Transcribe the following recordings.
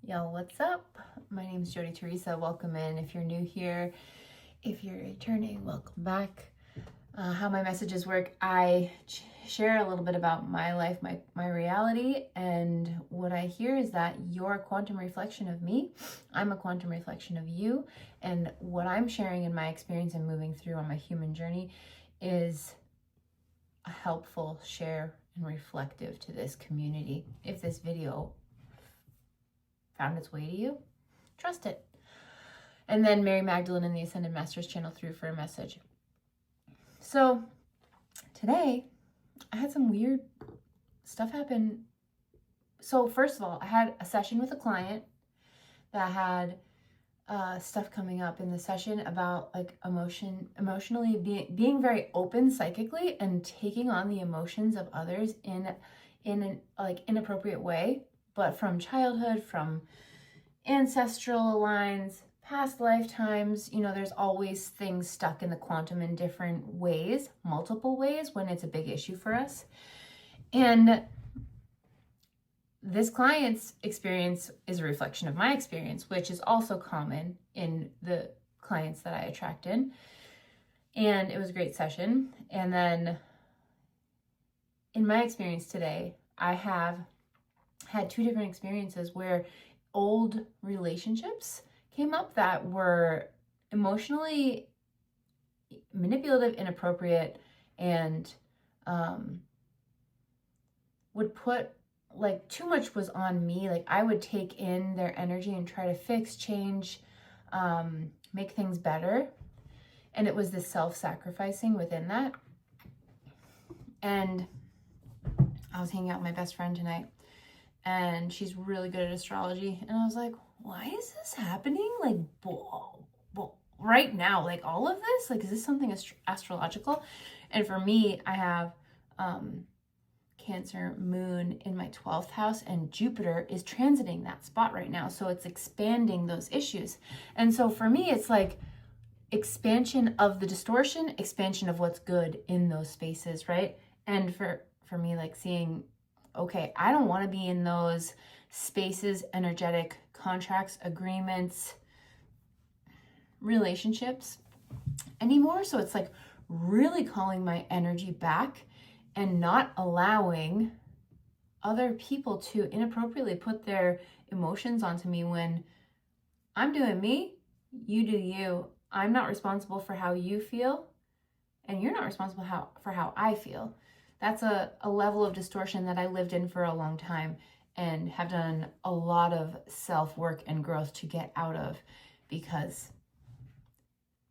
Yo, what's up? My name is Jody Teresa. Welcome in. If you're new here, if you're returning, welcome back. How my messages work, I share a little bit about my life, my reality, and what I hear is that you're a quantum reflection of me. I'm a quantum reflection of you, and what I'm sharing in my experience and moving through on my human journey is a helpful share and reflective to this community. If this video found its way to you, trust it. And then Mary Magdalene in the Ascended Masters channel through for a message. So today I had some weird stuff happen. So first of all, I had a session with a client that had stuff coming up in the session about like emotionally being very open psychically and taking on the emotions of others in an like inappropriate way, but from childhood, from ancestral lines, past lifetimes. There's always things stuck in the quantum in different ways, multiple ways, when it's a big issue for us. And this client's experience is a reflection of my experience, which is also common in the clients that I attract in. And it was a great session. And then in my experience today, I have had two different experiences where old relationships came up that were emotionally manipulative, inappropriate, and would put, like, too much was on me. Like, I would take in their energy and try to fix, change, make things better. And it was this self-sacrificing within that. And I was hanging out with my best friend tonight, and she's really good at astrology. And I was like, why is this happening? Like, right now, like all of this, like, is this something astrological? And for me, I have Cancer moon in my 12th house, and Jupiter is transiting that spot right now. So it's expanding those issues. And so for me, it's like expansion of the distortion, expansion of what's good in those spaces, right? And for me, like seeing, okay, I don't want to be in those spaces, energetic contracts, agreements, relationships anymore. So it's like really calling my energy back and not allowing other people to inappropriately put their emotions onto me when I'm doing me, you do you. I'm not responsible for how you feel, and you're not responsible for how I feel. That's a level of distortion that I lived in for a long time and have done a lot of self-work and growth to get out of, because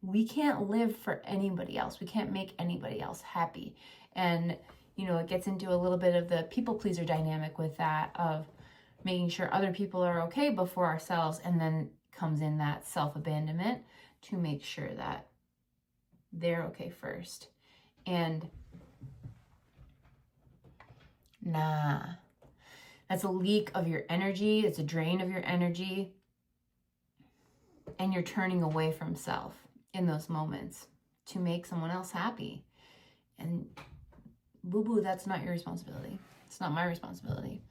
we can't live for anybody else. We can't make anybody else happy. And, it gets into a little bit of the people pleaser dynamic with that, of making sure other people are okay before ourselves. And then comes in that self-abandonment to make sure that they're okay first. And nah, that's a leak of your energy. It's a drain of your energy. And you're turning away from self in those moments to make someone else happy. And boo-boo, that's not your responsibility. It's not my responsibility.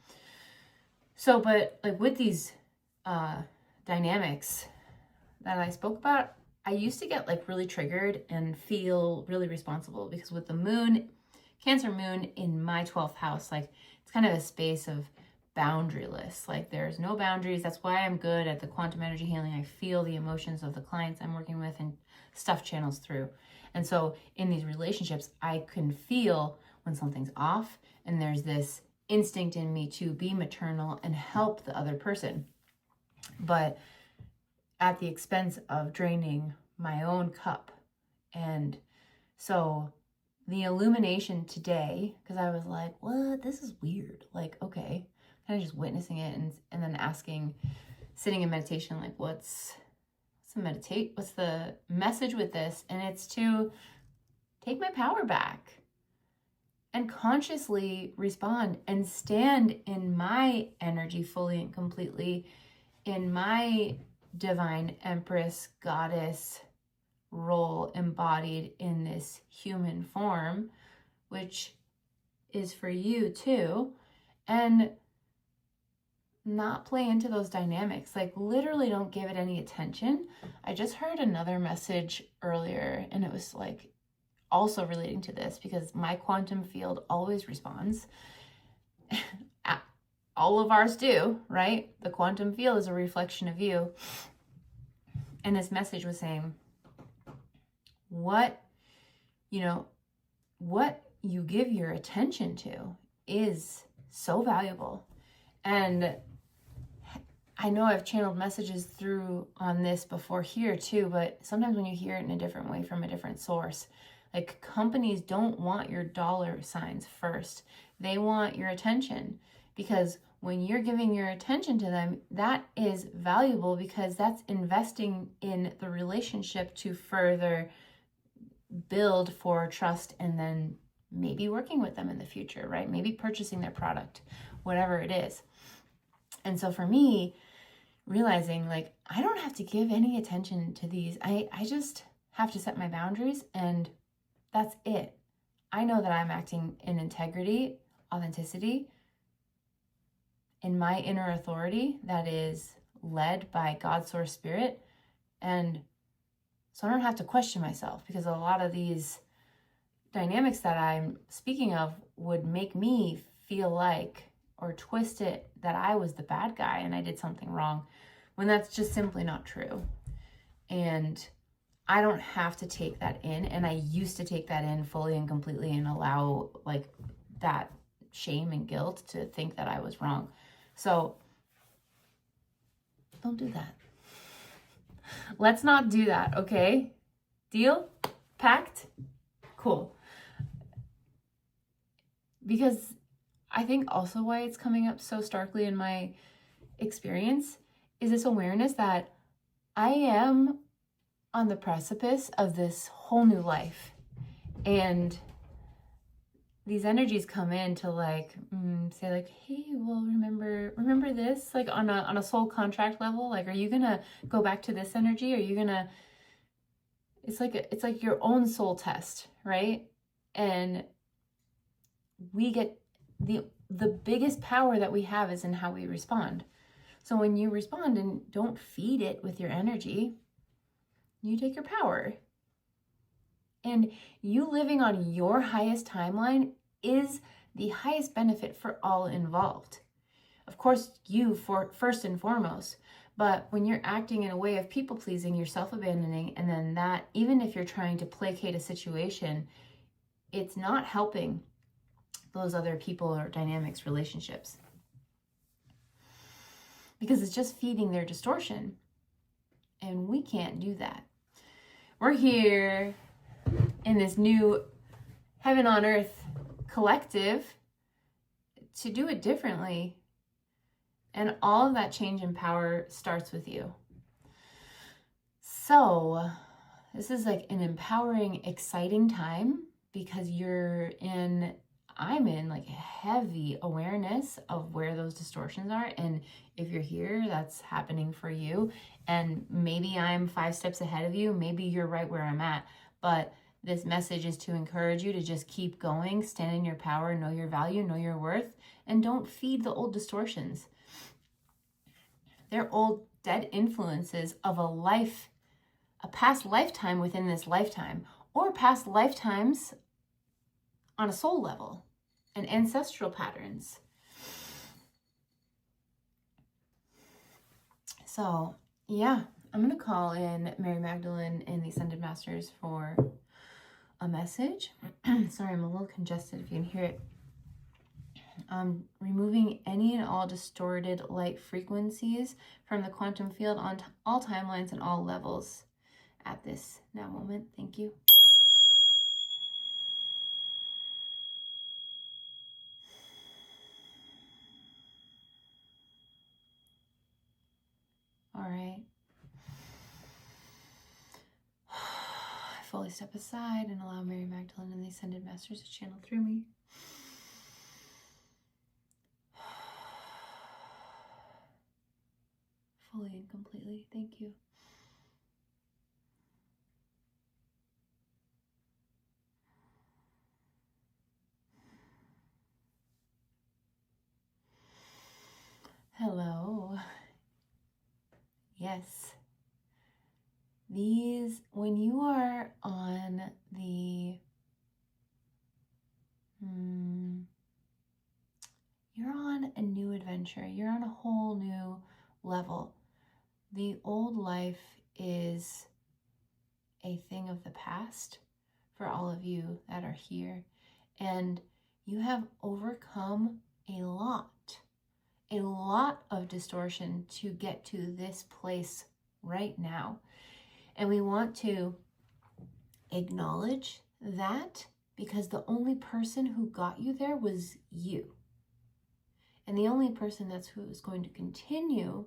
So, but like with these dynamics that I spoke about, I used to get like really triggered and feel really responsible, because with the moon, Cancer moon in my 12th house, like it's kind of a space of boundaryless. Like there's no boundaries. That's why I'm good at the quantum energy healing. I feel the emotions of the clients I'm working with and stuff channels through. And so in these relationships, I can feel when something's off, and there's this instinct in me to be maternal and help the other person, but at the expense of draining my own cup. And so the illumination today, because I was like, what? This is weird. Like, okay, kind of just witnessing it and then asking, sitting in meditation, like, what's the message with this? And it's to take my power back and consciously respond and stand in my energy fully and completely, in my divine empress goddess role embodied in this human form, which is for you too. And not play into those dynamics. Like, literally don't give it any attention. I just heard another message earlier, and it was like also relating to this, because my quantum field always responds. All of ours do, right? The quantum field is a reflection of you. And this message was saying, what you give your attention to is so valuable. And I know I've channeled messages through on this before here too, but sometimes when you hear it in a different way from a different source, like, companies don't want your dollar signs first. They want your attention, because when you're giving your attention to them, that is valuable, because that's investing in the relationship to further build for trust, and then maybe working with them in the future, right? Maybe purchasing their product, whatever it is. And so for me, realizing, like, I don't have to give any attention to these. I just have to set my boundaries, and that's it. I know that I'm acting in integrity, authenticity, in my inner authority that is led by God's source spirit. And so I don't have to question myself, because a lot of these dynamics that I'm speaking of would make me feel like, or twist it, that I was the bad guy and I did something wrong, when that's just simply not true. And I don't have to take that in. And I used to take that in fully and completely and allow, like, that shame and guilt to think that I was wrong. So don't do that. Let's not do that, okay? Deal? Pact? Cool. Because I think also why it's coming up so starkly in my experience is this awareness that I am on the precipice of this whole new life. And these energies come in to, like, say, like, hey, well, remember this, like, on a soul contract level, like, are you gonna go back to this energy? Are you gonna, it's like your own soul test, right? And we get the biggest power that we have is in how we respond. So when you respond and don't feed it with your energy, you take your power. And you living on your highest timeline is the highest benefit for all involved. Of course, you first and foremost, but when you're acting in a way of people pleasing, you're self-abandoning, and then that, even if you're trying to placate a situation, it's not helping those other people or dynamics, relationships, because it's just feeding their distortion. And we can't do that. We're here in this new heaven on earth collective to do it differently. And all of that change in power starts with you. So this is like an empowering, exciting time, because I'm in like heavy awareness of where those distortions are. And if you're here, that's happening for you. And maybe I'm 5 steps ahead of you. Maybe you're right where I'm at. But this message is to encourage you to just keep going, stand in your power, know your value, know your worth, and don't feed the old distortions. They're old dead influences of a past lifetime within this lifetime, or past lifetimes on a soul level, and ancestral patterns. So yeah, I'm going to call in Mary Magdalene and the Ascended Masters for a message. Sorry, I'm a little congested if you can hear it. Removing any and all distorted light frequencies from the quantum field on all timelines and all levels at this now moment. Thank you. All right. I fully step aside and allow Mary Magdalene and the Ascended Masters to channel through me. Fully and completely. Thank you. Hello. Yes. When you are on you're on a new adventure, you're on a whole new level. The old life is a thing of the past for all of you that are here. And you have overcome a lot of distortion to get to this place right now. And we want to acknowledge that, because the only person who got you there was you. And the only person who is going to continue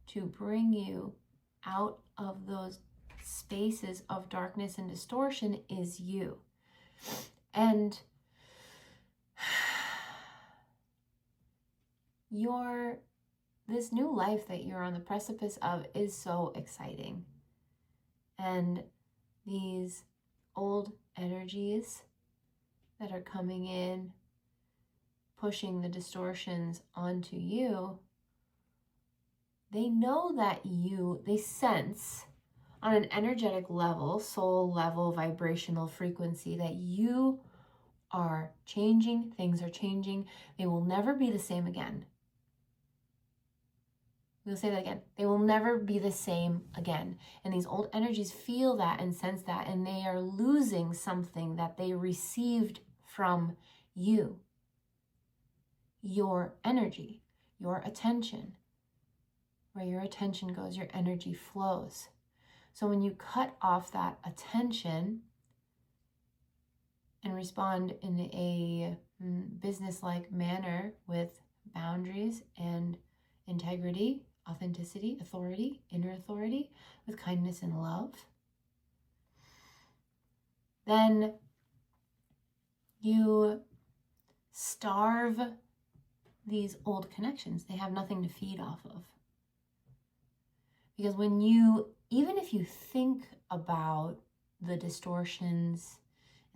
to bring you out of those spaces of darkness and distortion is you. And this new life that you're on the precipice of is so exciting. And these old energies that are coming in, pushing the distortions onto you, they know that they sense on an energetic level, soul level, vibrational frequency, that you are changing, things are changing. They will never be the same again. We'll say that again. They will never be the same again. And these old energies feel that and sense that, and they are losing something that they received from you. Your energy, your attention. Where your attention goes, your energy flows. So when you cut off that attention and respond in a business-like manner with boundaries and integrity, authenticity, authority, inner authority, with kindness and love, then you starve these old connections. They have nothing to feed off of. Because even if you think about the distortions,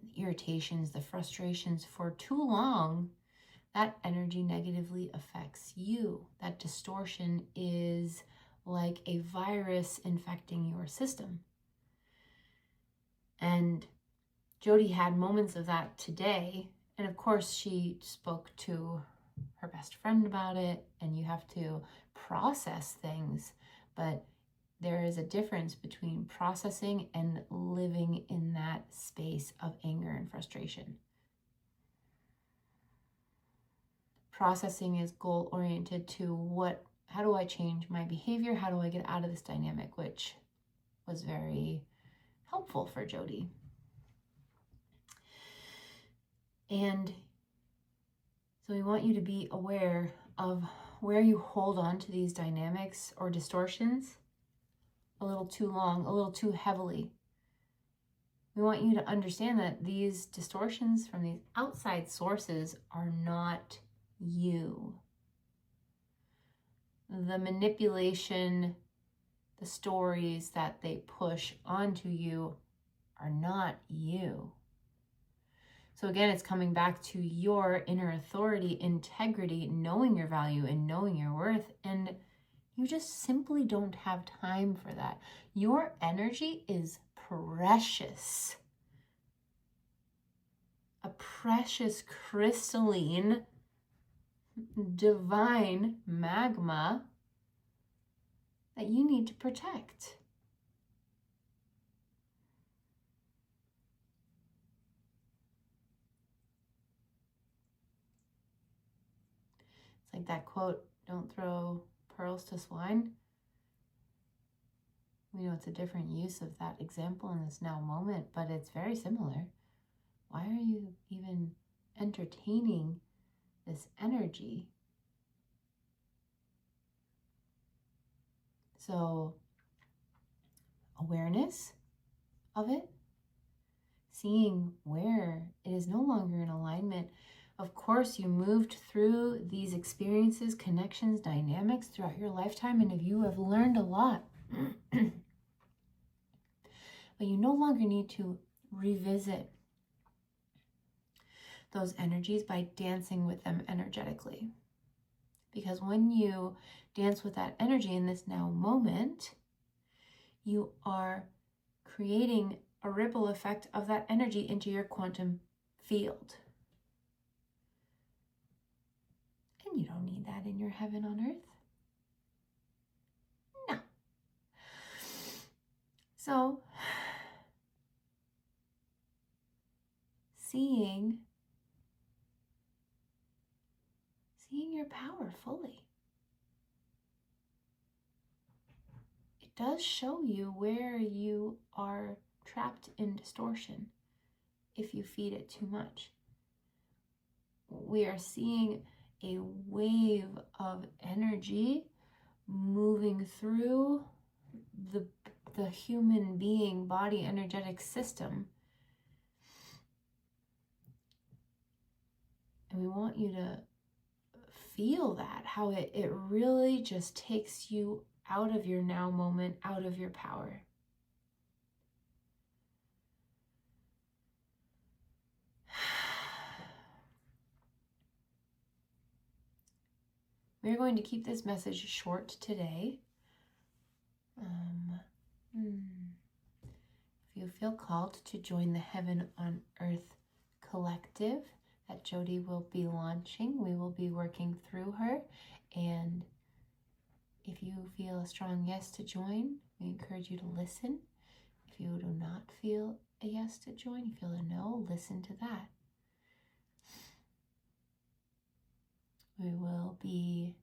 the irritations, the frustrations for too long, that energy negatively affects you. That distortion is like a virus infecting your system. And Jody had moments of that today. And of course, she spoke to her best friend about it, and you have to process things. But there is a difference between processing and living in that space of anger and frustration. Processing is goal-oriented to how do I change my behavior? How do I get out of this dynamic? Which was very helpful for Jody. And so we want you to be aware of where you hold on to these dynamics or distortions a little too long, a little too heavily. We want you to understand that these distortions from these outside sources are not you. The manipulation, the stories that they push onto you are not you. So again, it's coming back to your inner authority, integrity, knowing your value and knowing your worth. And you just simply don't have time for that. Your energy is precious. A precious, crystalline, divine magma that you need to protect. It's like that quote, don't throw pearls to swine. We know it's a different use of that example in this now moment, but it's very similar. Why are you even entertaining this energy? So, awareness of it, seeing where it is no longer in alignment. Of course, you moved through these experiences, connections, dynamics throughout your lifetime, and if you have learned a lot, but you no longer need to revisit those energies by dancing with them energetically, Because when you dance with that energy in this now moment, you are creating a ripple effect of that energy into your quantum field. And you don't need that in your heaven on earth. No. So, seeing your power fully. It does show you where you are trapped in distortion if you feed it too much. We are seeing a wave of energy moving through the human being body energetic system. And we want you to feel that, how it really just takes you out of your now moment, out of your power. We're going to keep this message short today. If you feel called to join the Heaven on Earth collective that Jody will be launching, we will be working through her. And if you feel a strong yes to join, we encourage you to listen. If you do not feel a yes to join, you feel a no, listen to that. We will be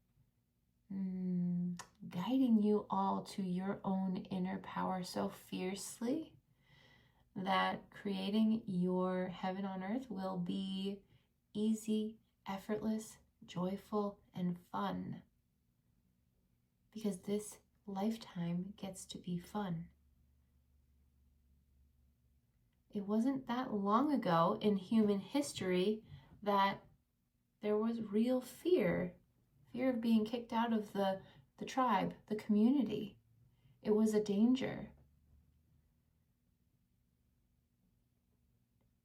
guiding you all to your own inner power so fiercely that creating your heaven on earth will be easy, effortless, joyful, and fun. Because this lifetime gets to be fun. It wasn't that long ago in human history that there was real fear of being kicked out of the tribe, the community. It was a danger.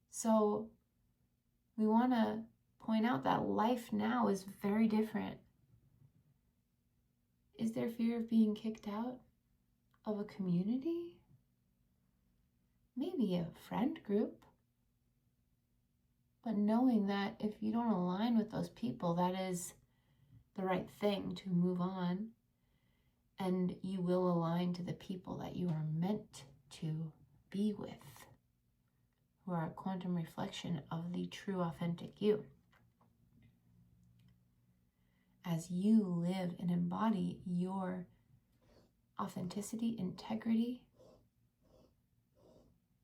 So we want to point out that life now is very different. Is there fear of being kicked out of a community? Maybe a friend group. But knowing that if you don't align with those people, that is the right thing to move on. And you will align to the people that you are meant to be with, who are a quantum reflection of the true, authentic you. As you live and embody your authenticity, integrity,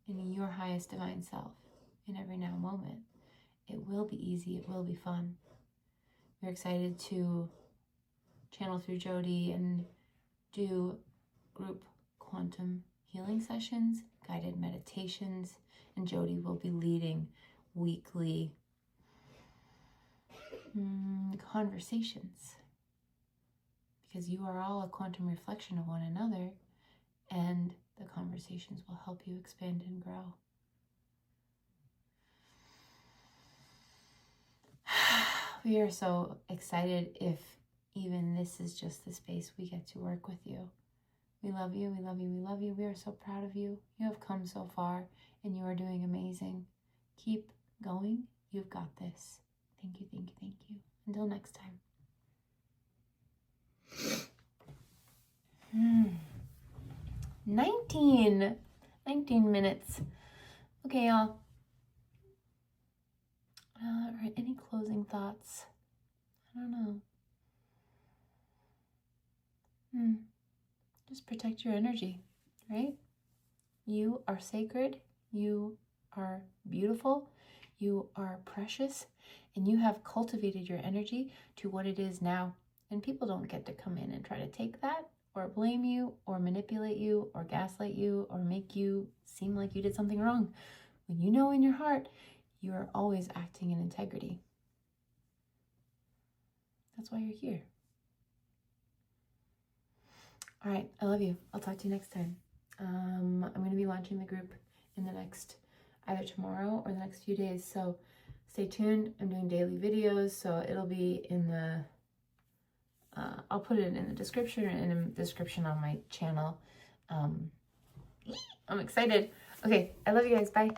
and your highest divine self in every now moment, it will be easy, it will be fun. We're excited to channel through Jody and do group quantum healing sessions, guided meditations, and Jody will be leading weekly conversations, because you are all a quantum reflection of one another, and the conversations will help you expand and grow. We are so excited if even this is just the space we get to work with you. We love you, we love you, we love you. We are so proud of you. You have come so far and you are doing amazing. Keep going. You've got this. Thank you, thank you, thank you. Until next time. 19 minutes. Okay, y'all. All right, any closing thoughts? I don't know. Just protect your energy, right? You are sacred. You are beautiful. You are precious. And you have cultivated your energy to what it is now. And people don't get to come in and try to take that or blame you or manipulate you or gaslight you or make you seem like you did something wrong. When you know in your heart, you are always acting in integrity. That's why you're here. All right, I love you. I'll talk to you next time. I'm going to be launching the group in the next, either tomorrow or the next few days. So stay tuned. I'm doing daily videos, so it'll be in the I'll put it in the description on my channel. I'm excited. Okay, I love you guys. Bye.